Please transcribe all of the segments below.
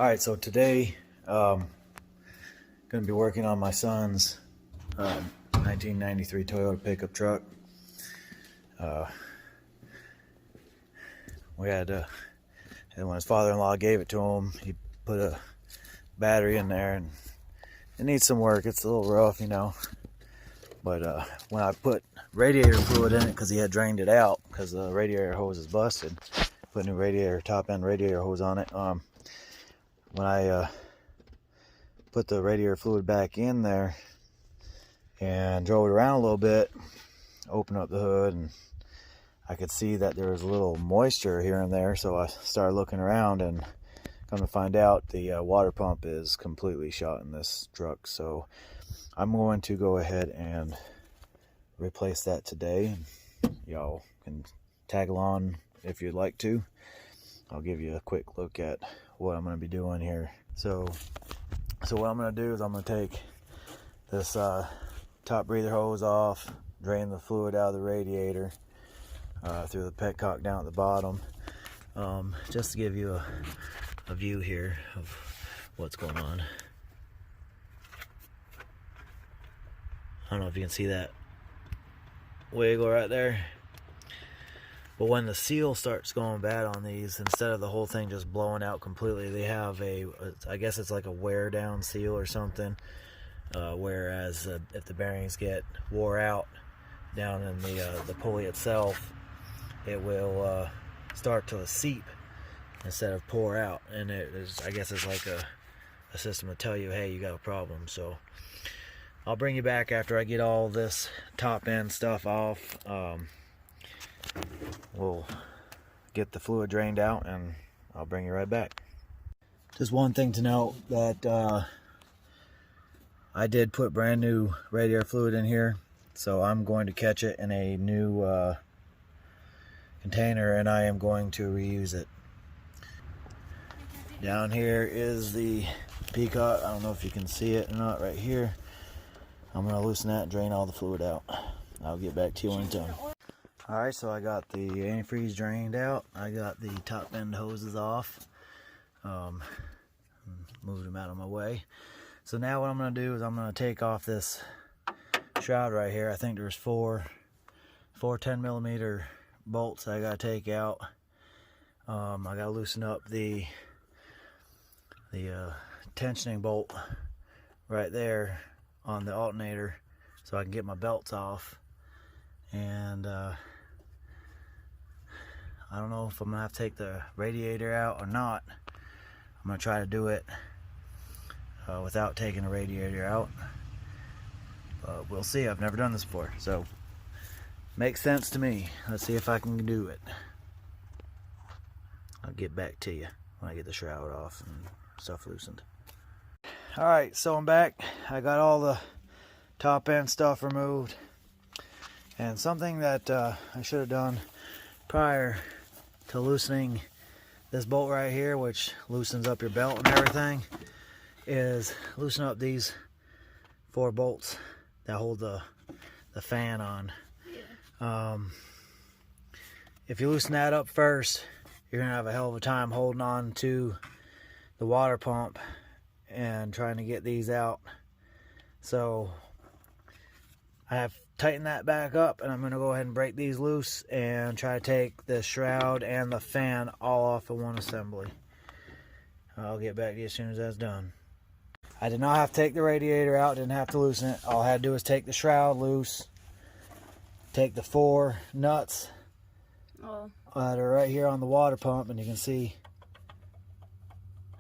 All right, so today going to be working on my son's 1993 Toyota pickup truck. We had and when his father-in-law gave it to him, he put a battery in there, and it needs some work. It's a little rough, you know. But when I put radiator fluid in it, because he had drained it out, because the radiator hose is busted, put new radiator, top-end radiator hose on it. When I put the radiator fluid back in there and drove it around a little bit, opened up the hood, and I could see that there was a little moisture here and there, so I started looking around, and come to find out the water pump is completely shot in this truck. So I'm going to go ahead and replace that today. Y'all can tag along if you'd like to. I'll give you a quick look at what I'm going to be doing here. So what I'm going to do is I'm going to take this top breather hose off, drain the fluid out of the radiator through the petcock down at the bottom, just to give you a view here of what's going on. I don't know if you can see that wiggle right there. But when the seal starts going bad on these, instead of the whole thing just blowing out completely, they have I guess it's like a wear down seal or something. Whereas if the bearings get wore out down in the pulley itself, it will start to seep instead of pour out. And I guess it's like a system to tell you, hey, you got a problem. So I'll bring you back after I get all this top end stuff off. We'll get the fluid drained out, and I'll bring you right back. Just one thing to note, that I did put brand new radiator fluid in here, so I'm going to catch it in a new container, and I am going to reuse it. Down here is the peacock. I don't know if you can see it or not right here. I'm going to loosen that and drain all the fluid out. I'll get back to you when it's done. Alright, so I got the antifreeze drained out. I got the top end hoses off. Moved them out of my way. So now what I'm going to do is I'm going to take off this shroud right here. I think there's four 10mm bolts I got to take out. I got to loosen up the tensioning bolt right there on the alternator so I can get my belts off. And I don't know if I'm gonna have to take the radiator out or not. I'm gonna try to do it without taking the radiator out, but we'll see. I've never done this before, so makes sense to me. Let's see if I can do it. I'll get back to you when I get the shroud off and stuff loosened. Alright, so I'm back. I got all the top end stuff removed. And something that I should have done prior to loosening this bolt right here, which loosens up your belt and everything, is loosen up these 4 bolts that hold the fan on. Yeah. If you loosen that up first, you're gonna have a hell of a time holding on to the water pump and trying to get these out. So I have tightened that back up, and I'm going to go ahead and break these loose and try to take the shroud and the fan all off of one assembly. I'll get back to you as soon as that's done. I did not have to take the radiator out, didn't have to loosen it. All I had to do was take the shroud loose, take the 4 nuts that are right here on the water pump, and you can see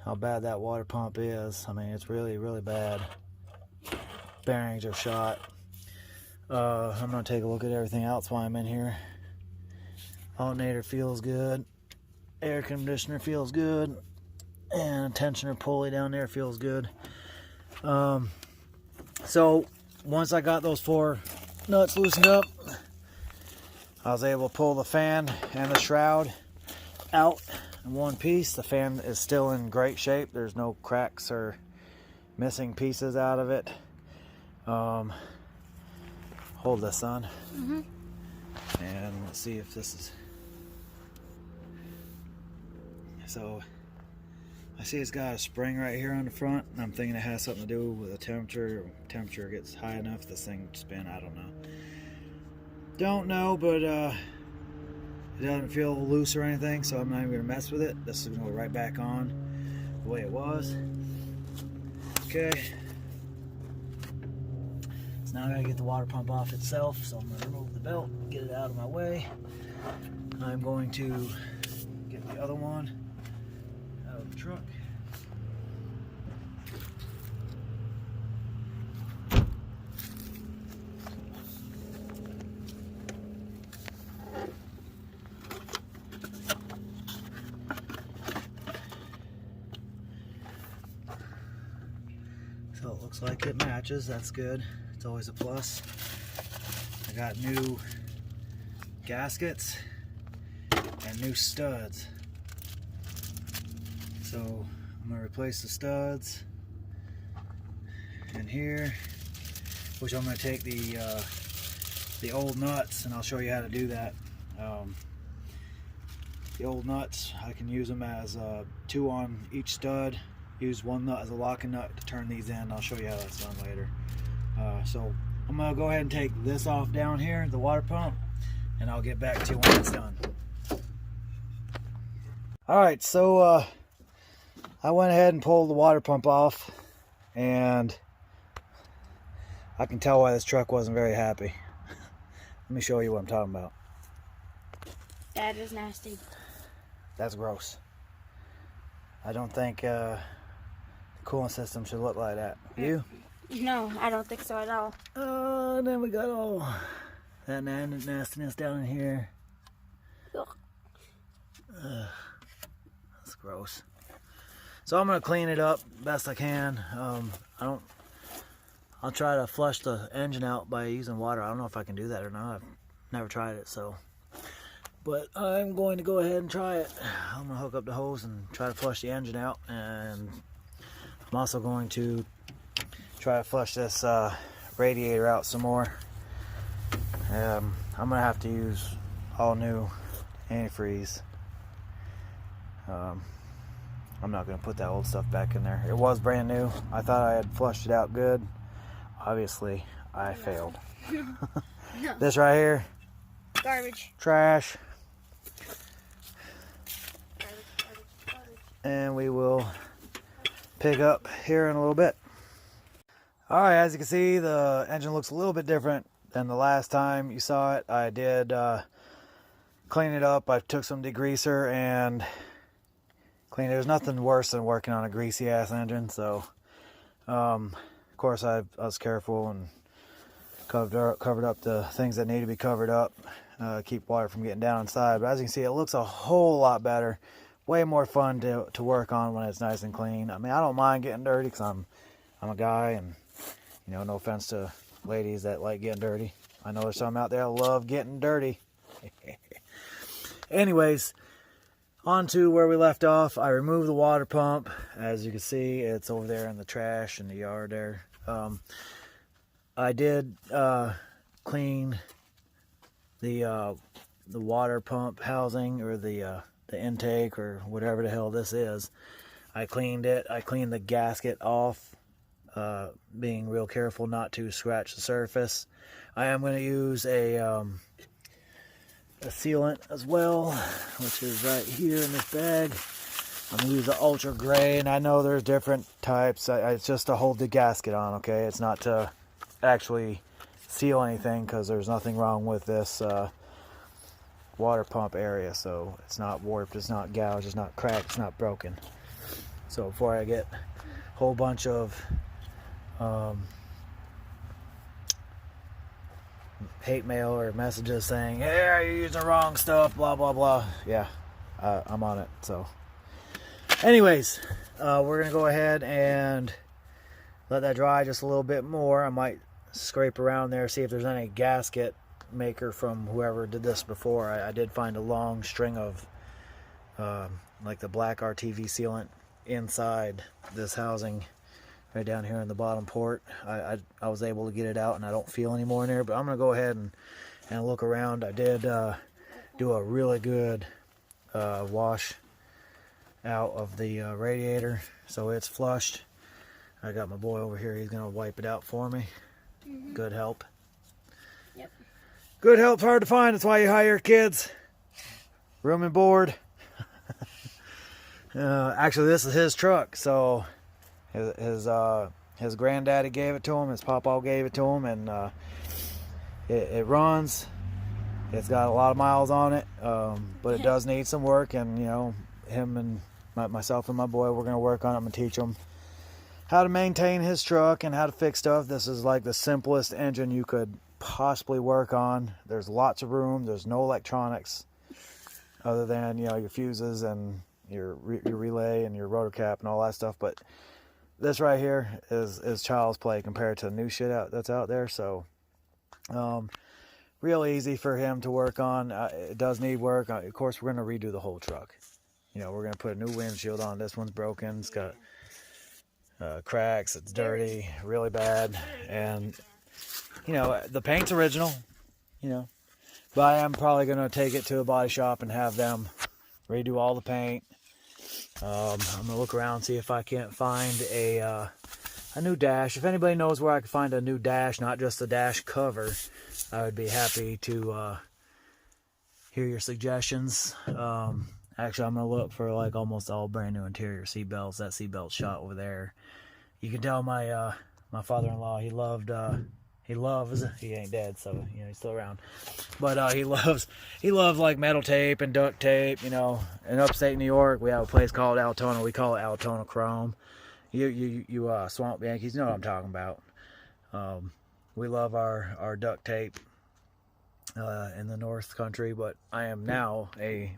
how bad that water pump is. I mean, it's really, really bad. Bearings are shot. I'm going to take a look at everything else while I'm in here. Alternator feels good. Air conditioner feels good. And tensioner pulley down there feels good. So once I got those 4 nuts loosened up, I was able to pull the fan and the shroud out in one piece. The fan is still in great shape. There's no cracks or missing pieces out of it. Hold this on. And let's see if this is... So I see it's got a spring right here on the front, and I'm thinking it has something to do with the temperature. Temperature gets high enough, this thing spin. I don't know. Don't know, but it doesn't feel loose or anything, so I'm not even gonna mess with it. This is gonna go right back on the way it was. Okay. So now I gotta get the water pump off itself, so I'm gonna remove the belt, get it out of my way. I'm going to get the other one out of the truck. So it looks like it matches, that's good. It's always a plus. I got new gaskets and new studs. So I'm gonna replace the studs in here, which I'm gonna take the old nuts, and I'll show you how to do that. The old nuts, I can use them as 2 on each stud. Use one nut as a locking nut to turn these in. I'll show you how that's done later. So I'm gonna go ahead and take this off down here, the water pump, and I'll get back to you when it's done. Alright, so I went ahead and pulled the water pump off, and I can tell why this truck wasn't very happy. Let me show you what I'm talking about. That is nasty. That's gross. I don't think the coolant system should look like that. You? No, I don't think so at all. And then we got all that nastiness down in here. That's gross. So I'm gonna clean it up best I can. I'll try to flush the engine out by using water. I don't know if I can do that or not. I've never tried it, so. But I'm going to go ahead and try it. I'm gonna hook up the hose and try to flush the engine out, and I'm also going to try to flush this radiator out some more. I'm gonna have to use all new antifreeze. I'm not gonna put that old stuff back in there. It was brand new. I thought I had flushed it out good. Obviously, I failed. No. This right here, Garbage. trash. Garbage. And we will pick up here in a little bit. Alright, as you can see, the engine looks a little bit different than the last time you saw it. I did clean it up. I took some degreaser and cleaned it. There's nothing worse than working on a greasy ass engine, so of course I was careful and covered up the things that need to be covered up, keep water from getting down inside. But as you can see, it looks a whole lot better. Way more fun to work on when it's nice and clean. I mean, I don't mind getting dirty because I'm a guy, and you know, no offense to ladies that like getting dirty. I know there's some out there that love getting dirty. Anyways, on to where we left off. I removed the water pump. As you can see, it's over there in the trash in the yard there. I did clean the water pump housing, or the intake, or whatever the hell this is. I cleaned it. I cleaned the gasket off, being real careful not to scratch the surface. I am going to use a sealant as well, which is right here in this bag. I'm going to use the ultra gray, and I know there's different types. It's just to hold the gasket on, okay? It's not to actually seal anything, because there's nothing wrong with this water pump area. So it's not warped, it's not gouged, it's not cracked, it's not broken. So before I get a whole bunch of hate mail or messages saying, hey, you're using the wrong stuff, blah blah blah, yeah, I'm on it. So anyways, we're gonna go ahead and let that dry just a little bit more. I might scrape around there, see if there's any gasket maker from whoever did this before. I did find a long string of like the black RTV sealant inside this housing right down here in the bottom port. I was able to get it out, and I don't feel any more in there, but I'm gonna go ahead and look around. I did do a really good wash out of the radiator, so it's flushed. I got my boy over here, he's gonna wipe it out for me. Good help. Yep. Good help's hard to find, that's why you hire kids. Room and board. Actually, this is his truck, so his granddaddy gave it to him, his papa gave it to him, and it runs. It's got a lot of miles on it, but it does need some work, and you know, him and myself and my boy, we're gonna work on it. I'm gonna teach him how to maintain his truck and how to fix stuff. This is like the simplest engine you could possibly work on. There's lots of room. There's no electronics other than, you know, your fuses and your relay and your rotor cap and all that stuff. But this right here is child's play compared to the new shit that's out there. So real easy for him to work on. It does need work. Of course, we're going to redo the whole truck. You know, we're going to put a new windshield on. This one's broken. It's got cracks. It's dirty, really bad. And, you know, the paint's original, you know. But I am probably going to take it to a body shop and have them redo all the paint. I'm going to look around, see if I can't find a new dash. If anybody knows where I can find a new dash, not just a dash cover, I would be happy to hear your suggestions. Actually, I'm going to look for like almost all brand new interior seat belts. That seat belt shot over there. You can tell my my father-in-law, he loves, he ain't dead, so, you know, he's still around. But he loves like metal tape and duct tape, you know. In upstate New York, we have a place called Altona. We call it Altona Chrome. You Swamp Yankees know what I'm talking about. We love our duct tape in the North Country, but I am now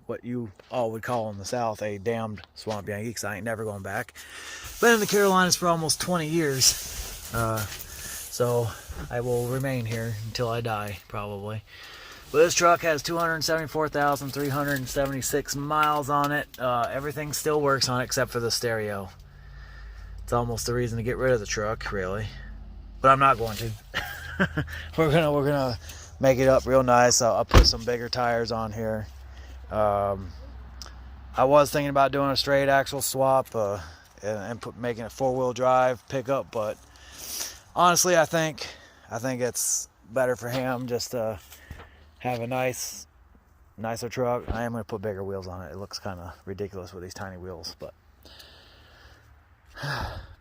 what you all would call in the South a damned Swamp Yankee, because I ain't never going back. Been in the Carolinas for almost 20 years, so I will remain here until I die, probably. But this truck has 274,376 miles on it. Everything still works on it except for the stereo. It's almost the reason to get rid of the truck, really. But I'm not going to. We're gonna make it up real nice. I'll put some bigger tires on here. I was thinking about doing a straight axle swap and making a 4-wheel drive pickup, but honestly, I think it's better for him just to have a nicer truck. I am going to put bigger wheels on it. It looks kind of ridiculous with these tiny wheels, but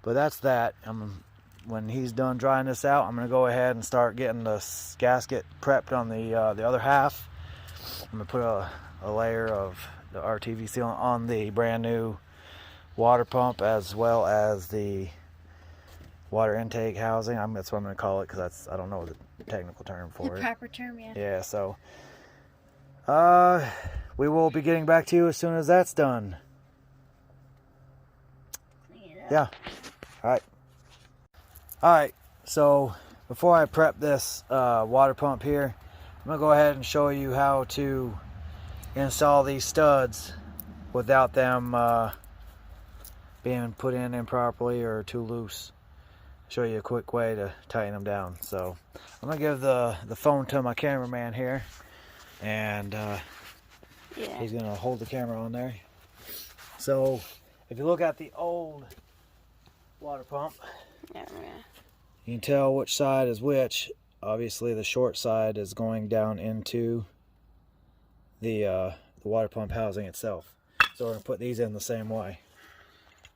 that's that. When he's done drying this out, I'm going to go ahead and start getting the gasket prepped on the other half. I'm going to put a layer of the RTV sealant on the brand new water pump, as well as the water intake housing. That's what I'm going to call it, because I don't know the technical term for it. The proper term, yeah. Yeah, so we will be getting back to you as soon as that's done. Yeah. Alright, so before I prep this water pump here, I'm going to go ahead and show you how to install these studs without them being put in improperly or too loose. Show you a quick way to tighten them down. So I'm going to give the phone to my cameraman here, and he's going to hold the camera on there. So if you look at the old water pump, you can tell which side is which. Obviously the short side is going down into the water pump housing itself. So we're going to put these in the same way.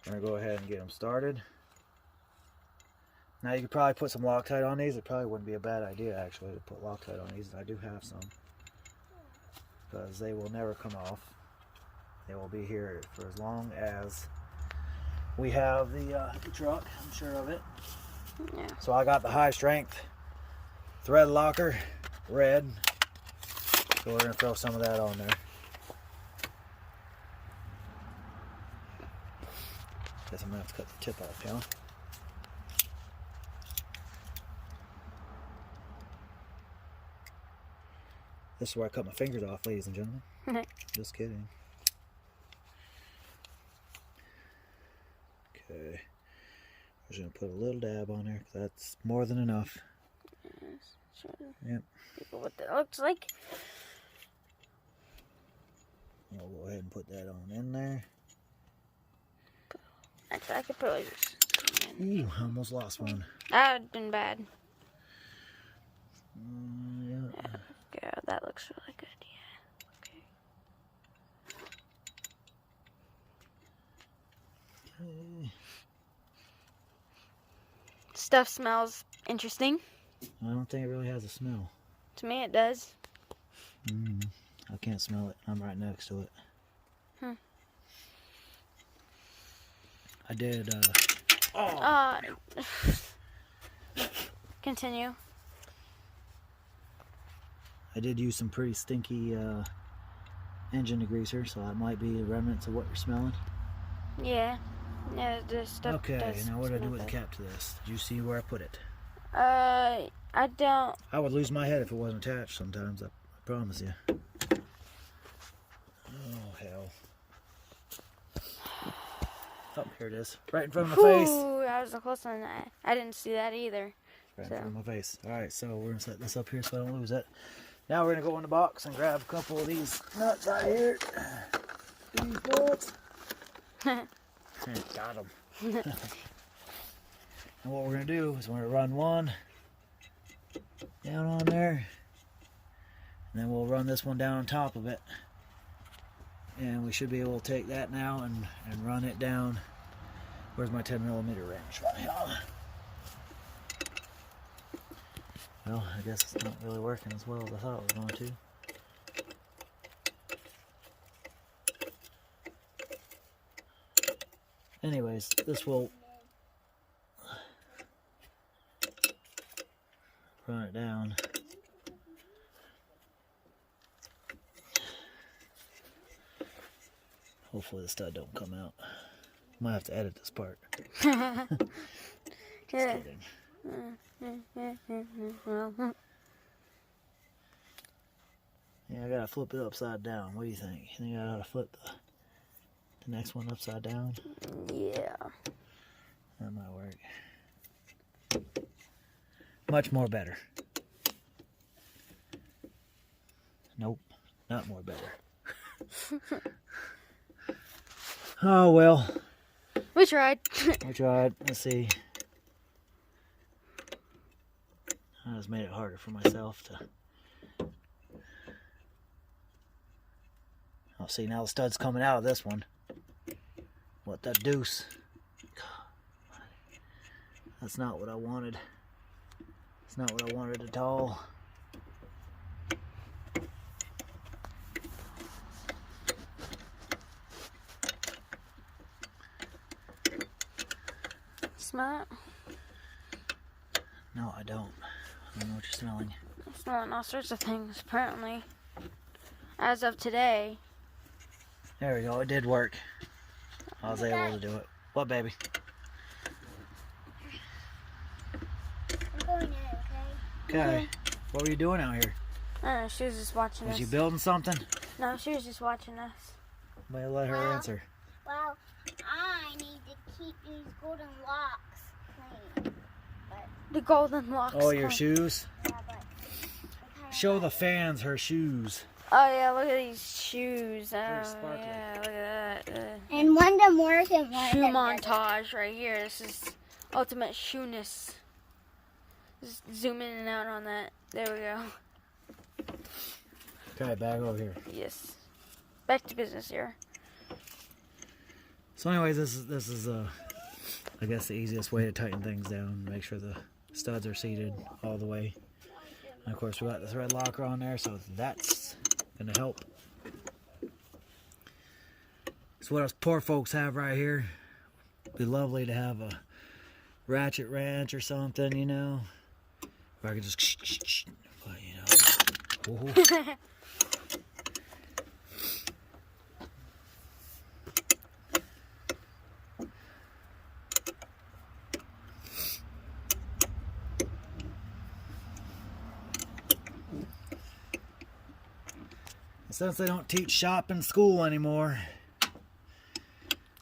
We're going to go ahead and get them started. Now you could probably put some Loctite on these. It probably wouldn't be a bad idea, actually, to put Loctite on these. I do have some, because they will never come off. They will be here for as long as we have the truck. I'm sure of it. Yeah. So I got the high strength thread locker, red. So we're going to throw some of that on there. Guess I'm going to have to cut the tip off, yeah? This is where I cut my fingers off, ladies and gentlemen. Just kidding. Okay. I'm just going to put a little dab on there, because that's more than enough. Yep. People what that looks like. I'll go ahead and put that on in there. Actually, I could probably just. Ooh, I almost lost one. That would have been bad. Yeah. Yeah, that looks really good. Yeah. Okay. Okay. Stuff smells interesting. I don't think it really has a smell. To me, it does. I can't smell it. I'm right next to it. I did, Continue. I did use some pretty stinky engine degreaser, so that might be the remnants of what you're smelling. Yeah. Yeah, the stuff. Okay, does now what do I do smell with the good. cap to this? Did you see where I put it? I don't. I would lose my head if it wasn't attached sometimes, I promise you. Oh, hell. Oh, here it is. Right in front of my face. Ooh, I was a close one. I didn't see that either. Right in front of my face. Alright, so we're going to set this up here so I don't lose it. Now we're going to go in the box and grab a couple of these nuts right here. These nuts. Got them. And what we're going to do is we're going to run one down on there. And then we'll run this one down on top of it. And we should be able to take that now and run it down. Where's my 10mm wrench? Well, I guess it's not really working as well as I thought it was going to. Anyways, this will run it down. Hopefully the stud don't come out. Might have to edit this part. Just kidding. Yeah, I gotta flip it upside down. What do you think? You think I gotta flip the next one upside down? Yeah. That might work. Much more better. Nope, not more better. Oh well. We tried. We tried. Let's see. I just made it harder for myself to. Oh, see, now the stud's coming out of this one. What the deuce? That's not what I wanted. It's not what I wanted at all. Smell it? No, I don't. I don't know what you're smelling. I'm smelling all sorts of things, apparently. As of today. There we go. It did work. I was able to do it. What, baby? I'm going in, okay? Okay. What were you doing out here? I don't know, she was just watching us. Was you building something? No, she was just watching us. Well, let her answer. Well, I need to keep these golden locks clean. The golden locks. Oh, your clean. shoes? Yeah, but Show the fans her shoes. Oh, yeah, look at these shoes. Oh, Very sparkly. yeah, look at that. and one of them works and one Shoe of them doesn't. montage right here. This is ultimate shoeness. Just zoom in and out on that. There we go. Okay, back over here. Yes. Back to business here. So anyways, this is I guess the easiest way to tighten things down. Make sure the studs are seated all the way. And of course we got the thread locker on there, so that's gonna help. So what us poor folks have right here. Be lovely to have a ratchet wrench or something, you know. If I could just but you know. Ooh. Since they don't teach shop in school anymore.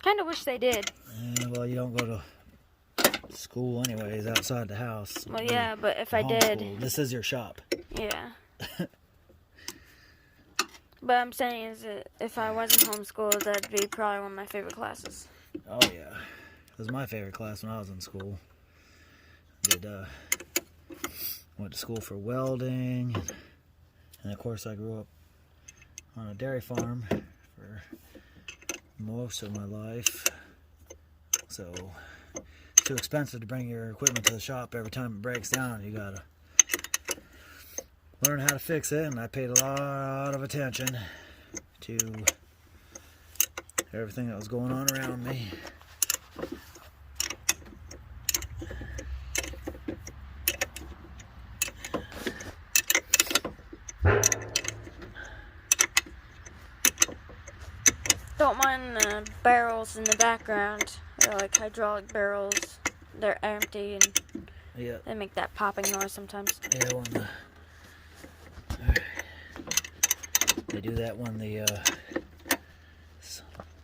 Kind of wish they did. Well, you don't go to school anyways, outside the house. Well, yeah, but if I Home did, school. This is your shop. yeah. But I'm saying is that if I wasn't homeschooled, that'd be probably one of my favorite classes. Oh, yeah. It was my favorite class when I was in school. Went to school for welding, and of course I grew up on a dairy farm for most of my life. So it's too expensive to bring your equipment to the shop every time it breaks down. You gotta learn how to fix it, and I paid a lot of attention to everything that was going on around me. Don't mind the barrels in the background. They're like hydraulic barrels. They're empty and Yeah. they make that popping noise sometimes. Yeah, they do that when the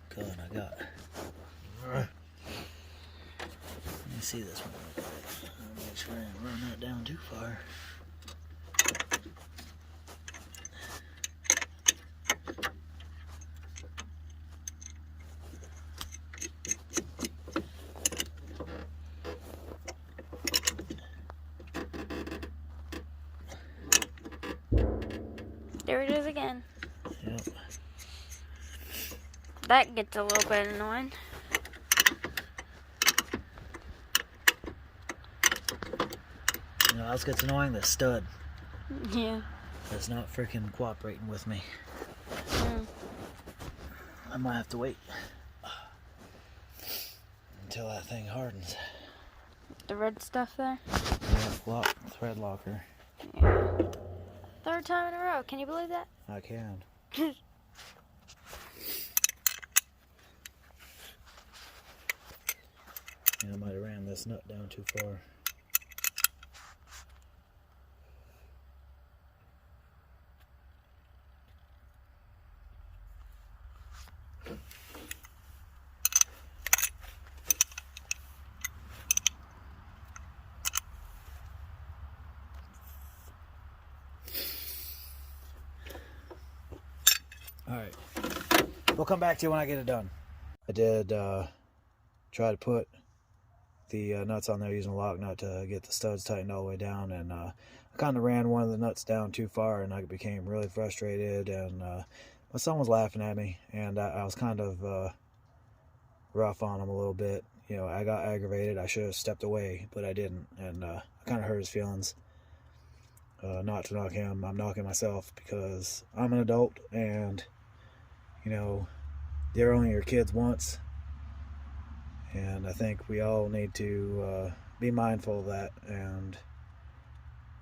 gun I got. Let me see this one real quick. I'll make sure I didn't run that down too far. There it is again. Yep. That gets a little bit annoying. You know what else gets annoying? The stud. Yeah. That's not freaking cooperating with me. Mm. I might have to wait until that thing hardens. The red stuff there. Yeah, thread locker. Yeah. Third time in a row. Can you believe that? I can. Yeah, I might have ran this nut down too far. Alright, we'll come back to you when I get it done. I did try to put the nuts on there using a lock nut to get the studs tightened all the way down, and I kind of ran one of the nuts down too far, and I became really frustrated, and my son was laughing at me, and I was kind of rough on him a little bit. You know, I got aggravated. I should have stepped away, but I didn't, and I kind of hurt his feelings. Not to knock him, I'm knocking myself, because I'm an adult, and you know, they're only your kids once, and I think we all need to be mindful of that. And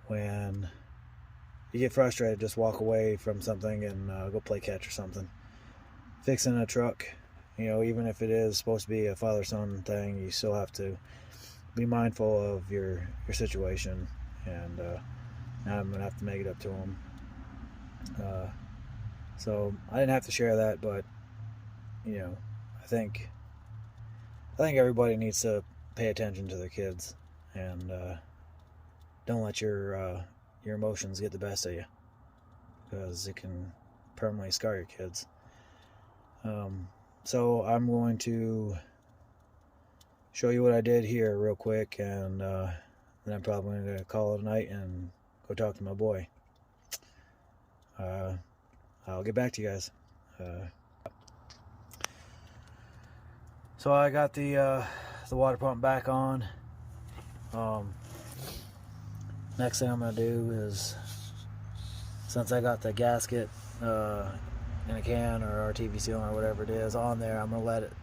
when you get frustrated, just walk away from something and go play catch or something. Fixing a truck, you know, even if it is supposed to be a father-son thing, you still have to be mindful of your situation, and now I'm gonna have to make it up to him. So I didn't have to share that, but you know, I think everybody needs to pay attention to their kids, and don't let your emotions get the best of you, because it can permanently scar your kids. So I'm going to show you what I did here real quick, and then I'm probably going to call it a night and go talk to my boy. I'll get back to you guys. So I got the water pump back on. Next thing I'm gonna do is, since I got the gasket in a can or RTV sealant or whatever it is on there, I'm gonna let it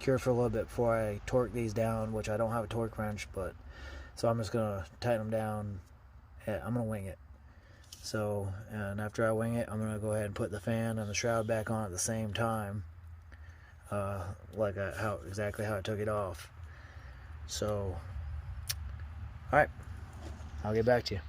cure for a little bit before I torque these down, which I don't have a torque wrench, but so I'm just gonna tighten them down. I'm gonna wing it. So, and after I wing it, I'm going to go ahead and put the fan and the shroud back on at the same time, exactly how I took it off. So, alright, I'll get back to you.